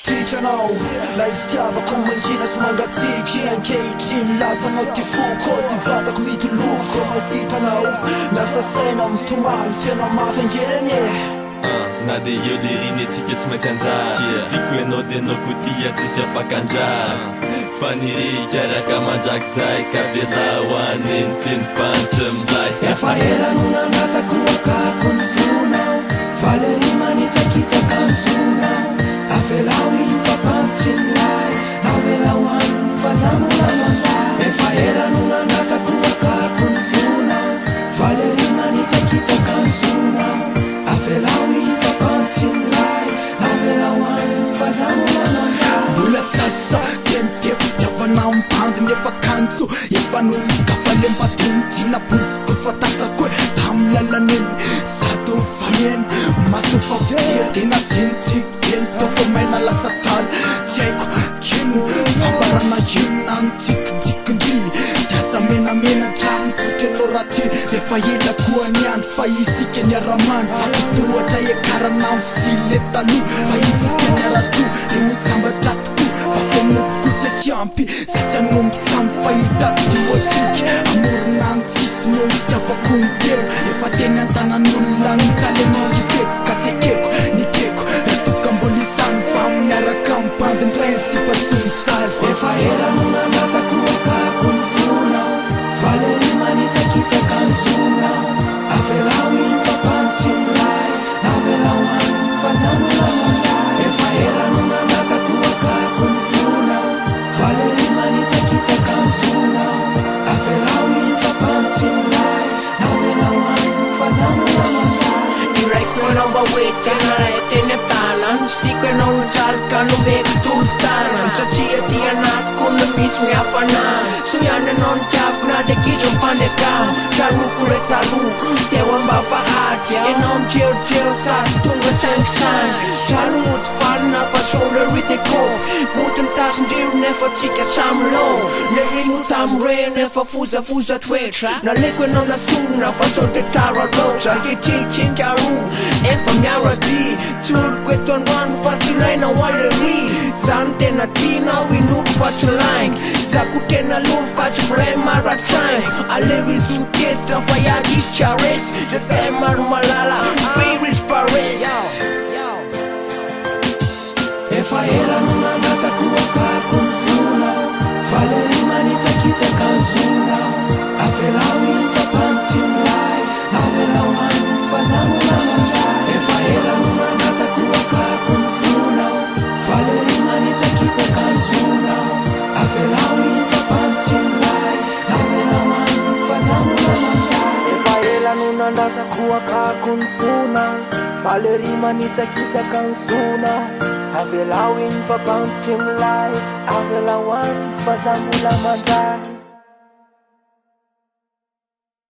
Titanao, life tiavako manjina somangatsiky ankehitriny lasa anaty foko ty vatako mitoloko masitanao lasa saina mitomany tena mafangerany na de eo le riny atsika tsy maintsy anjara tiako ianao de anao ko tia tsisy afakandrara fa nirika araka mandraky zay ka beta hoaniny teny pantsy milay efa ela no nanasako akako ny fonao Valeri manitsakitsaka ny sonao avelao iny fapantinlay avelao any fazamolamandray efa ela no nanasako akako ny fonao Valeri manitsakitsaka ny sonao avelao iny fapantinlay avelao any fazamolamandray mbola sasa kemitevo fitiavanao mpandy nefa kanso efa noloka lembatony tina bosiko fatasako tamy lalaniny zato mifaneny maso fapitia tena zenitsiko kely tofo maina lasa tala tsy haiko kino fambarana inona nitsikitsikindry tiasa menamena drano tsitra anao raha ty defa ela koa niany fa isika niaramany fatitoatra ekarana mfisile taloha fa isika niarato de misambatra tokoa fa fenoko sy atsyampy satsy anomby samy fahitaddio atsika amorona ny tsisy no fitiavako ny tero efa teny antanan'olona nitsaly mangyfeko ka tsy ekeko nikeko ratokam-bolisany fa miaraka mibandindray ny sipatsonitsaly efa ela no nanasako akako ny fonao Valeri manitsakitsaka ny sonao avelao iny fapantinlay avelao any fazamolamandray efa ela no nanasako akako ny fonao Valeri manitsakitsaka ny sonao avelao iny fapantinlay avelao any fazamolamandray iraiko ianao mba hoe tena ray teny an-tanany tsy tiako ianao nitsaloka nomeko tolo-tanany satria ty anatiko no misy mihafanany so ihany ianao nitiaviko na de kizo mpandeakamo taroko re taroko teo amba fahatya ianao mijerijero sady tonga sangisany tsaro moty valina pasole riteko moty nitasindriro nefa tsika samlo le rino tamy re nefa fozafoza toetra naleko ianao nasorona pasote taralotra ketrilitsinkaro efa miarady tsoroko eto androano fa tsy raina hoarery zany tena tinao inoko fa tsy laing zako tena lovy ka tsy bray maratraing aleo izy orkestra fa iady izy chares de zay maro malala favorite fares efa ela no nanasako akako ny fonao Valeri manitsakitsaka ny sonao avelao iny fapantinlay avelao any fazamolamandray efa ela no nanasako akako ny fonao Valeri manitsakitsaka ny sonao avelao iny fapantinlay avelao any fazamolamandray efa ela no nanasako akako ny fonao Valeri manitsakitsaka ny sonao avelao iny fapantinlay avelao any fazamolamandray